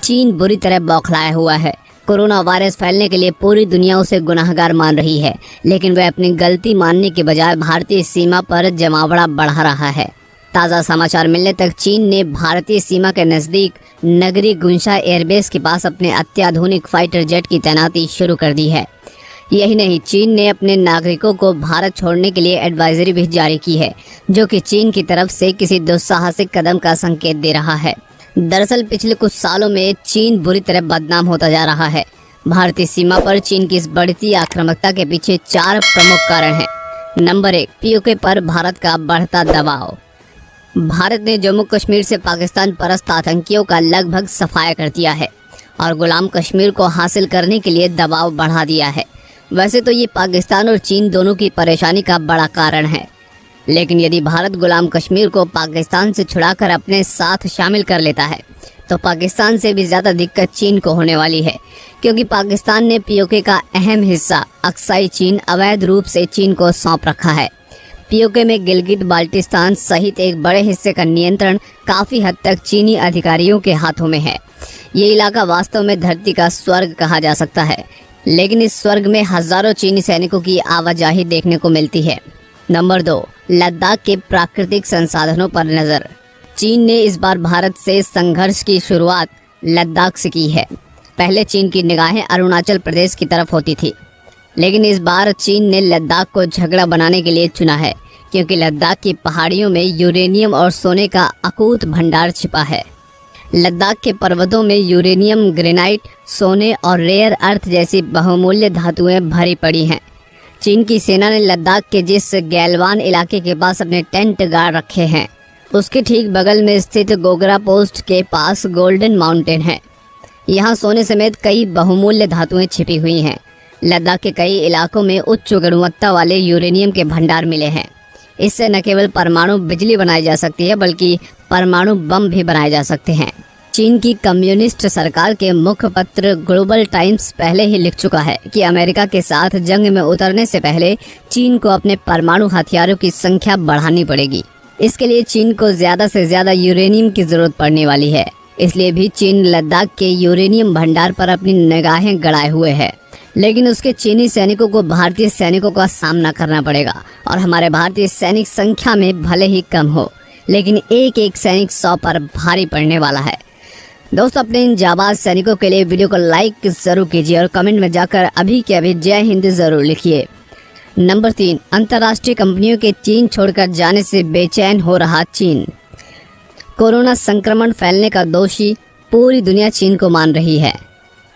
चीन बुरी तरह बौखलाया हुआ है। कोरोना वायरस फैलने के लिए पूरी दुनिया उसे गुनाहगार मान रही है, लेकिन वह अपनी गलती मानने के बजाय भारतीय सीमा पर जमावड़ा बढ़ा रहा है। ताज़ा समाचार मिलने तक चीन ने भारतीय सीमा के नज़दीक नगरी गुंशा एयरबेस के पास अपने अत्याधुनिक फाइटर जेट की तैनाती शुरू कर दी है। यही नहीं, चीन ने अपने नागरिकों को भारत छोड़ने के लिए एडवाइजरी भी जारी की है, जो कि चीन की तरफ से किसी दुस्साहसिक कदम का संकेत दे रहा है। दरअसल पिछले कुछ सालों में चीन बुरी तरह बदनाम होता जा रहा है। भारतीय सीमा पर चीन की इस बढ़ती आक्रामकता के पीछे 4 प्रमुख कारण हैं। नंबर 1, पीओके पर भारत का बढ़ता दबाव। भारत ने जम्मू कश्मीर से पाकिस्तान परस्त आतंकियों का लगभग सफाया कर दिया है और गुलाम कश्मीर को हासिल करने के लिए दबाव बढ़ा दिया है। वैसे तो ये पाकिस्तान और चीन दोनों की परेशानी का बड़ा कारण है, लेकिन यदि भारत गुलाम कश्मीर को पाकिस्तान से छुड़ाकर अपने साथ शामिल कर लेता है तो पाकिस्तान से भी ज़्यादा दिक्कत चीन को होने वाली है, क्योंकि पाकिस्तान ने पीओके का अहम हिस्सा अक्साई चीन अवैध रूप से चीन को सौंप रखा है। पीओके में गिलगिट बाल्टिस्तान सहित एक बड़े हिस्से का नियंत्रण काफ़ी हद तक चीनी अधिकारियों के हाथों में है। ये इलाका वास्तव में धरती का स्वर्ग कहा जा सकता है, लेकिन इस स्वर्ग में हज़ारों चीनी सैनिकों की आवाजाही देखने को मिलती है। नंबर 2, लद्दाख के प्राकृतिक संसाधनों पर नज़र। चीन ने इस बार भारत से संघर्ष की शुरुआत लद्दाख से की है। पहले चीन की निगाहें अरुणाचल प्रदेश की तरफ होती थी, लेकिन इस बार चीन ने लद्दाख को झगड़ा बनाने के लिए चुना है, क्योंकि लद्दाख की पहाड़ियों में यूरेनियम और सोने का अकूत भंडार छिपा है। लद्दाख के पर्वतों में यूरेनियम, ग्रेनाइट, सोने और रेयर अर्थ जैसी बहुमूल्य धातुएं भरी पड़ी हैं। चीन की सेना ने लद्दाख के जिस गैलवान इलाके के पास अपने टेंट गाड़ रखे हैं, उसके ठीक बगल में स्थित गोगरा पोस्ट के पास गोल्डन माउंटेन है। यहाँ सोने समेत कई बहुमूल्य धातुएं छिपी हुई हैं। लद्दाख के कई इलाकों में उच्च गुणवत्ता वाले यूरेनियम के भंडार मिले हैं। इससे न केवल परमाणु बिजली बनाई जा सकती है, बल्कि परमाणु बम भी बनाए जा सकते हैं। चीन की कम्युनिस्ट सरकार के मुखपत्र ग्लोबल टाइम्स पहले ही लिख चुका है कि अमेरिका के साथ जंग में उतरने से पहले चीन को अपने परमाणु हथियारों की संख्या बढ़ानी पड़ेगी। इसके लिए चीन को ज़्यादा से ज़्यादा यूरेनियम की ज़रूरत पड़ने वाली है। इसलिए भी चीन लद्दाख के यूरेनियम भंडार पर अपनी निगाहें गड़ाए हुए है। लेकिन उसके चीनी सैनिकों को भारतीय सैनिकों का सामना करना पड़ेगा, और हमारे भारतीय सैनिक संख्या में भले ही कम हो, लेकिन एक एक सैनिक 100 पर भारी पड़ने वाला है। दोस्तों, अपने इन जाबाज सैनिकों के लिए वीडियो को लाइक जरूर कीजिए और कमेंट में जाकर अभी के अभी जय हिंद जरूर लिखिए। नंबर 3, अंतर्राष्ट्रीय कंपनियों के चीन छोड़कर जाने से बेचैन हो रहा चीन। कोरोना संक्रमण फैलने का दोषी पूरी दुनिया चीन को मान रही है।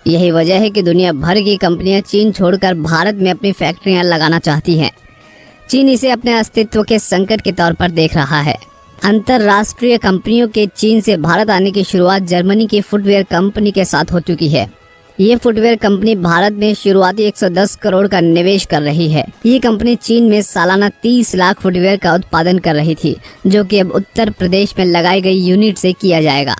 यही वजह है कि दुनिया भर की कंपनियां चीन छोड़कर भारत में अपनी फैक्ट्रियां लगाना चाहती हैं। चीन इसे अपने अस्तित्व के संकट के तौर पर देख रहा है। अंतर्राष्ट्रीय कंपनियों के चीन से भारत आने की शुरुआत जर्मनी की फुटवेयर कंपनी के साथ हो चुकी है। ये फुटवेयर कंपनी भारत में शुरुआती 110 करोड़ का निवेश कर रही है। ये कंपनी चीन में सालाना 30 लाख फुटवेयर का उत्पादन कर रही थी, जो कि अब उत्तर प्रदेश में लगाई गई यूनिट से किया जाएगा।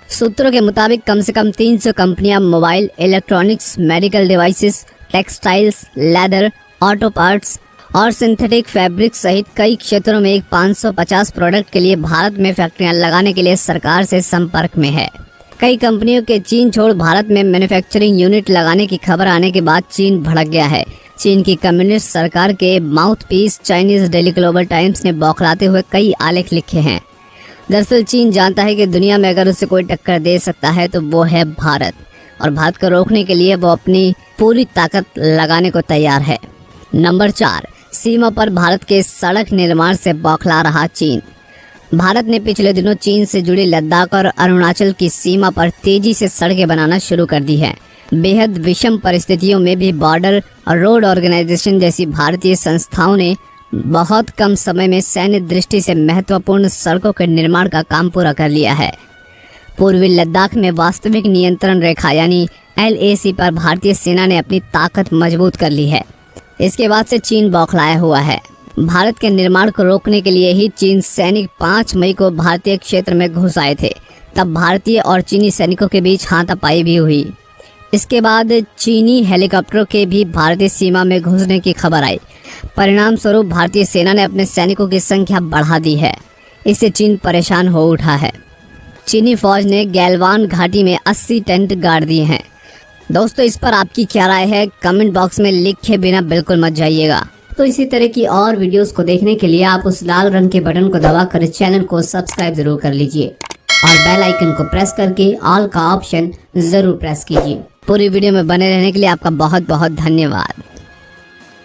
सूत्रों के मुताबिक कम से कम 300 कंपनियां mobile, electronics, medical devices, textiles, leather, auto parts और सिंथेटिक फैब्रिक सहित कई क्षेत्रों में एक 550 प्रोडक्ट के लिए भारत में फैक्ट्रियां लगाने के लिए सरकार से संपर्क में है। कई कंपनियों के चीन छोड़ भारत में मैन्युफैक्चरिंग यूनिट लगाने की खबर आने के बाद चीन भड़क गया है। चीन की कम्युनिस्ट सरकार के mouthpiece Chinese daily global times ने बौखलाते हुए कई आलेख लिखे हैं। दरअसल चीन जानता है कि दुनिया में अगर उसे कोई टक्कर दे सकता है तो वो है भारत, और भारत को रोकने के लिए वो अपनी पूरी ताकत लगाने को तैयार है। नंबर 4, सीमा पर भारत के सड़क निर्माण से बौखला रहा चीन। भारत ने पिछले दिनों चीन से जुड़ी लद्दाख और अरुणाचल की सीमा पर तेजी से सड़कें बनाना शुरू कर दी है। बेहद विषम परिस्थितियों में भी बॉर्डर और रोड ऑर्गेनाइजेशन जैसी भारतीय संस्थाओं ने बहुत कम समय में सैन्य दृष्टि से महत्वपूर्ण सड़कों के निर्माण का काम पूरा कर लिया है। पूर्वी लद्दाख में वास्तविक नियंत्रण रेखा यानी LAC पर भारतीय सेना ने अपनी ताकत मजबूत कर ली है। इसके बाद से चीन बौखलाया हुआ है। भारत के निर्माण को रोकने के लिए ही चीन सैनिक 5 मई को भारतीय क्षेत्र में घुस आए थे। तब भारतीय और चीनी सैनिकों के बीच हाथापाई भी हुई। इसके बाद चीनी हेलीकॉप्टरों के भी भारतीय सीमा में घुसने की खबर आई। परिणाम स्वरूप भारतीय सेना ने अपने सैनिकों की संख्या बढ़ा दी है। इससे चीन परेशान हो उठा है। चीनी फौज ने गैलवान घाटी में 80 टेंट गाड़ दिए हैं। दोस्तों, इस पर आपकी क्या राय है? कमेंट बॉक्स में लिखे बिना बिल्कुल मत जाइएगा। तो इसी तरह की और वीडियोस को देखने के लिए आप उस लाल रंग के बटन को दबाकर चैनल को सब्सक्राइब जरूर कर लीजिए और बेल आइकन को प्रेस करके ऑल का ऑप्शन जरूर प्रेस कीजिए। पूरी वीडियो में बने रहने के लिए आपका बहुत बहुत धन्यवाद।